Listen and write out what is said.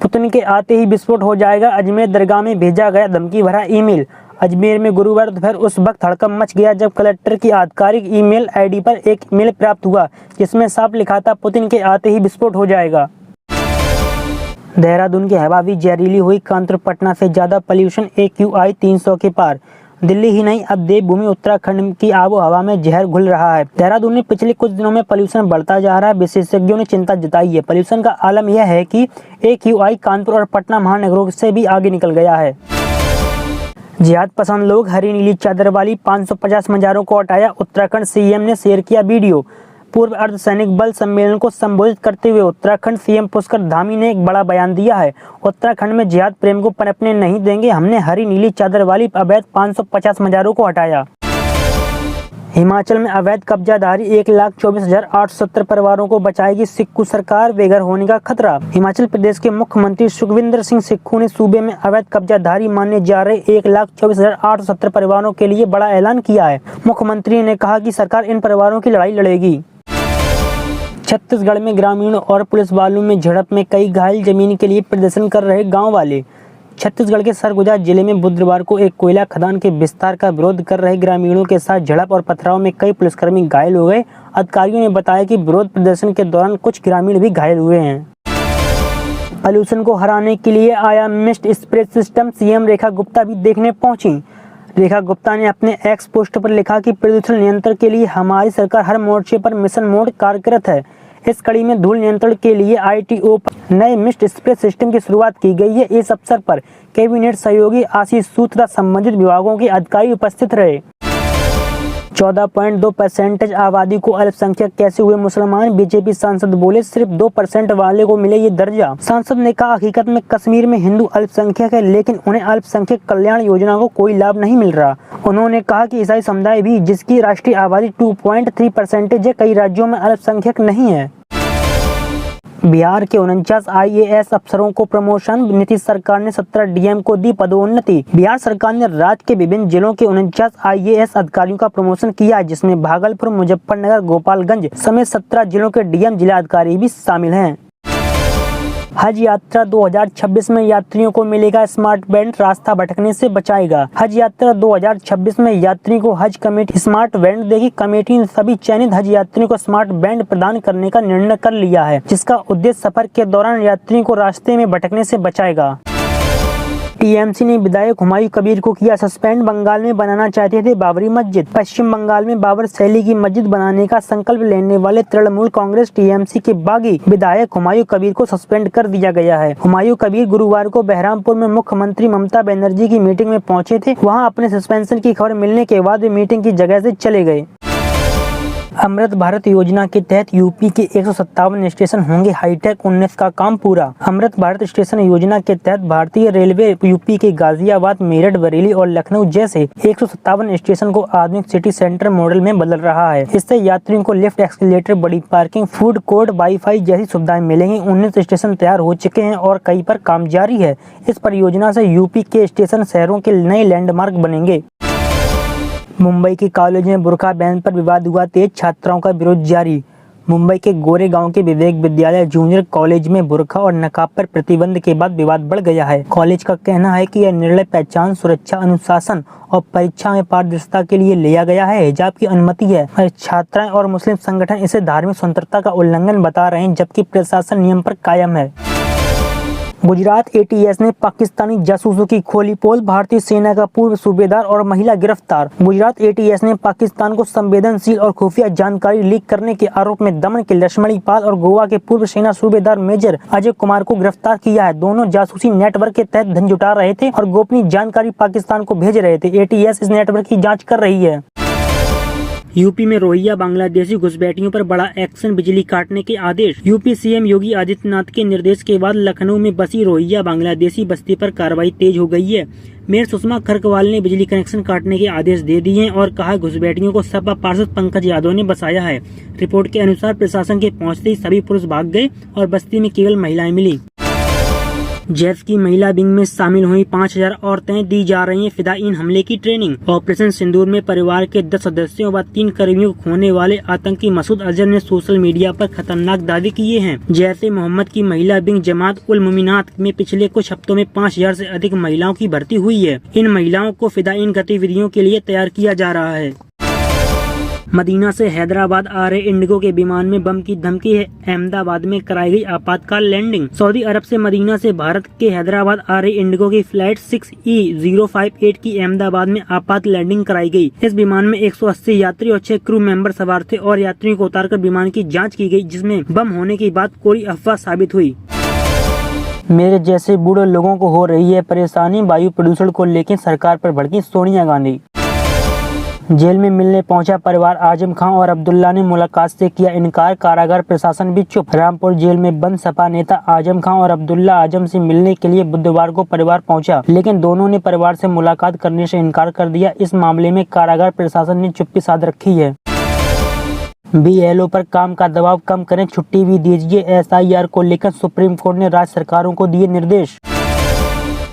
Putin के आते ही विस्फोट हो जाएगा, अजमेर दरगाह में भेजा गया धमकी भरा ईमेल। अजमेर में गुरुवार दोपहर उस वक्त हड़कंप मच गया जब कलेक्टर की आधिकारिक ईमेल आईडी पर एक ईमेल प्राप्त हुआ जिसमें साफ लिखा था पुतिन के आते ही विस्फोट हो जाएगा। देहरादून की हवा भी जहरीली हुई, कानपुर पटना से ज्यादा पॉल्यूशन, AQI 300 के पार। दिल्ली ही नहीं, अब देवभूमि उत्तराखंड की आबो हवा में जहर घुल रहा है। देहरादून में पिछले कुछ दिनों में पॉल्यूशन बढ़ता जा रहा है। विशेषज्ञों ने चिंता जताई है। पॉल्यूशन का आलम यह है कि AQI कानपुर और पटना महानगरों से भी आगे निकल गया है। जिहाद पसंद लोग हरी नीली चादर वाली 550 मजारों को हटाया, उत्तराखंड CM ने शेयर किया वीडियो। पूर्व अर्धसैनिक बल सम्मेलन को संबोधित करते हुए उत्तराखंड CM पुष्कर धामी ने एक बड़ा बयान दिया है। उत्तराखंड में जिहाद प्रेम को पनपने नहीं देंगे, हमने हरी नीली चादर वाली अवैध 550 मजारों को हटाया। हिमाचल में अवैध कब्जाधारी 1,24,870 परिवारों को बचाएगी सिक्खू सरकार, बेघर होने का खतरा। हिमाचल प्रदेश के मुख्यमंत्री सुखविंदर सिंह सिक्खू ने सूबे में अवैध कब्जाधारी माने जा रहे 1,24,870 परिवारों के लिए बड़ा ऐलान किया है। मुख्यमंत्री ने कहा कि सरकार इन परिवारों की लड़ाई लड़ेगी। छत्तीसगढ़ में ग्रामीणों और पुलिस वालों में झड़प में कई घायल, जमीन के लिए प्रदर्शन कर रहे गांव वाले। छत्तीसगढ़ के सरगुजा जिले में बुधवार को एक कोयला खदान के विस्तार का विरोध कर रहे ग्रामीणों के साथ झड़प और पथराव में कई पुलिसकर्मी घायल हो गए। अधिकारियों ने बताया कि विरोध प्रदर्शन के दौरान कुछ ग्रामीण भी घायल हुए हैं। पॉल्यूशन को हराने के लिए आया mist spray system, CM Rekha Gupta भी देखने पहुंची। रेखा गुप्ता ने अपने एक्स पोस्ट पर लिखा कि प्रदूषण नियंत्रण के लिए हमारी सरकार हर मोर्चे पर मिशन मोड कार्यरत है। इस कड़ी में धूल नियंत्रण के लिए ITO पर नए मिस्ट स्प्रे सिस्टम की शुरुआत की गई है। इस अवसर पर कैबिनेट सहयोगी आशीष सूद तथा संबंधित विभागों के अधिकारी उपस्थित रहे। 14.2% आबादी को अल्पसंख्यक कैसे हुए मुसलमान, बीजेपी सांसद बोले सिर्फ 2% वाले को मिले ये दर्जा। सांसद ने कहा हकीकत में कश्मीर में हिंदू अल्पसंख्यक है लेकिन उन्हें अल्पसंख्यक कल्याण योजना को कोई लाभ नहीं मिल रहा। उन्होंने कहा कि ईसाई समुदाय भी, जिसकी राष्ट्रीय आबादी 2.3% है, कई राज्यों में अल्पसंख्यक नहीं है। बिहार के 49 IAS अफसरों को प्रमोशन, नीतीश सरकार ने 17 DM को दी पदोन्नति। बिहार सरकार ने राज्य के विभिन्न जिलों के 49 IAS अधिकारियों का प्रमोशन किया है, जिसमें भागलपुर, मुजफ्फरनगर, गोपालगंज समेत 17 जिलों के DM जिला अधिकारी भी शामिल हैं। हज यात्रा 2026 में यात्रियों को मिलेगा स्मार्ट बैंड, रास्ता भटकने से बचाएगा। हज यात्रा 2026 में यात्रियों को हज कमेटी स्मार्ट बैंड देगी। कमेटी ने सभी चयनित हज यात्रियों को स्मार्ट बैंड प्रदान करने का निर्णय कर लिया है, जिसका उद्देश्य सफर के दौरान यात्रियों को रास्ते में भटकने से बचाएगा। TMC ने विधायक हुमायूं कबीर को किया सस्पेंड, बंगाल में बनाना चाहते थे बाबरी मस्जिद। पश्चिम बंगाल में बाबर शैली की मस्जिद बनाने का संकल्प लेने वाले तृणमूल कांग्रेस TMC के बागी विधायक हुमायूं कबीर को सस्पेंड कर दिया गया है। हुमायूं कबीर गुरुवार को बहरामपुर में मुख्यमंत्री ममता बनर्जी की मीटिंग में पहुंचे थे। वहां अपने सस्पेंशन की खबर मिलने के बाद वे मीटिंग की जगह से चले गए। अमृत भारत योजना के तहत यूपी के 157 स्टेशन होंगे हाईटेक, 19 का काम पूरा। अमृत भारत स्टेशन योजना के तहत भारतीय रेलवे यूपी के गाजियाबाद, मेरठ, बरेली और लखनऊ जैसे 157 स्टेशन को आधुनिक सिटी सेंटर मॉडल में बदल रहा है। इससे यात्रियों को लिफ्ट, एक्सीलेटर, बड़ी पार्किंग, फूड कोर्ट, वाईफाई जैसी सुविधाएं मिलेंगी। 19 स्टेशन तैयार हो चुके हैं और कई पर काम जारी है। इस परियोजना से यूपी के स्टेशन शहरों के नए लैंडमार्क बनेंगे। मुंबई के कॉलेज में बुर्का बैन पर विवाद हुआ तेज, छात्राओं का विरोध जारी। मुंबई के गोरेगांव के विवेक विद्यालय जूनियर कॉलेज में बुर्का और नकाब पर प्रतिबंध के बाद विवाद बढ़ गया है। कॉलेज का कहना है कि यह निर्णय पहचान, सुरक्षा, अनुशासन और परीक्षा में पारदर्शिता के लिए लिया गया है। हिजाब की अनुमति है और छात्राएं और मुस्लिम संगठन इसे धार्मिक स्वतंत्रता का उल्लंघन बता रहे हैं, जबकि प्रशासन नियम पर कायम है। गुजरात ATS ने पाकिस्तानी जासूसों की खोली पोल, भारतीय सेना का पूर्व सूबेदार और महिला गिरफ्तार। गुजरात ATS ने पाकिस्तान को संवेदनशील और खुफिया जानकारी लीक करने के आरोप में दमन के लक्ष्मणी पाल और गोवा के पूर्व सेना सूबेदार मेजर अजय कुमार को गिरफ्तार किया है। दोनों जासूसी नेटवर्क के तहत धन जुटा रहे थे और गोपनीय जानकारी पाकिस्तान को भेज रहे थे। ATS इस नेटवर्क की जाँच कर रही है। यूपी में रोहिंग्या बांग्लादेशी घुसपैठियों पर बड़ा एक्शन, बिजली काटने के आदेश। यूपी CM योगी आदित्यनाथ के निर्देश के बाद लखनऊ में बसी रोहिंग्या बांग्लादेशी बस्ती पर कार्रवाई तेज हो गई है। मेयर सुषमा खरकवाल ने बिजली कनेक्शन काटने के आदेश दे दिए हैं और कहा घुसपैठियों को सपा पार्षद पंकज यादव ने बसाया है। रिपोर्ट के अनुसार प्रशासन के पहुंचते ही सभी पुरुष भाग गए और बस्ती में केवल महिलाएं मिली। जैफ की महिला विंग में शामिल हुई 5000 औरतें, दी जा रही है फिदायीन हमले की ट्रेनिंग। ऑपरेशन सिंदूर में परिवार के 10 सदस्यों व 3 कर्मियों को खोने वाले आतंकी मसूद अजहर ने सोशल मीडिया पर खतरनाक दावे किए हैं। जैश ए मोहम्मद की महिला विंग जमात उल मोमिनात में पिछले कुछ हफ्तों में 5000 से अधिक महिलाओं की भर्ती हुई है। इन महिलाओं को फिदायीन गतिविधियों के लिए तैयार किया जा रहा है। मदीना से हैदराबाद आ रहे इंडिगो के विमान में बम की धमकी है। अहमदाबाद में कराई गई आपातकाल लैंडिंग। सऊदी अरब से मदीना से भारत के हैदराबाद आ रही इंडिगो की फ्लाइट 6E058 की अहमदाबाद में आपात लैंडिंग कराई गई। इस विमान में 180 यात्री और 6 क्रू मेंबर सवार थे और यात्रियों को उतारकर विमान की जाँच की गयी, जिसमें बम होने की बात कोई अफवाह साबित हुई। मेरे जैसे बूढ़े लोगों को हो रही है परेशानी, वायु प्रदूषण को लेकर सरकार पर भड़की सोनिया गांधी। जेल में मिलने पहुंचा परिवार, आजम खान और अब्दुल्ला ने मुलाकात से किया इनकार, कारागार प्रशासन भी चुप। रामपुर जेल में बंद सपा नेता आजम खान और अब्दुल्ला आजम से मिलने के लिए बुधवार को परिवार पहुंचा, लेकिन दोनों ने परिवार से मुलाकात करने से इनकार कर दिया। इस मामले में कारागार प्रशासन ने चुप्पी साध रखी है। BLO पर काम का दबाव कम करें, छुट्टी भी दीजिए। SIR को लेकर सुप्रीम कोर्ट ने राज्य सरकारों को दिए निर्देश।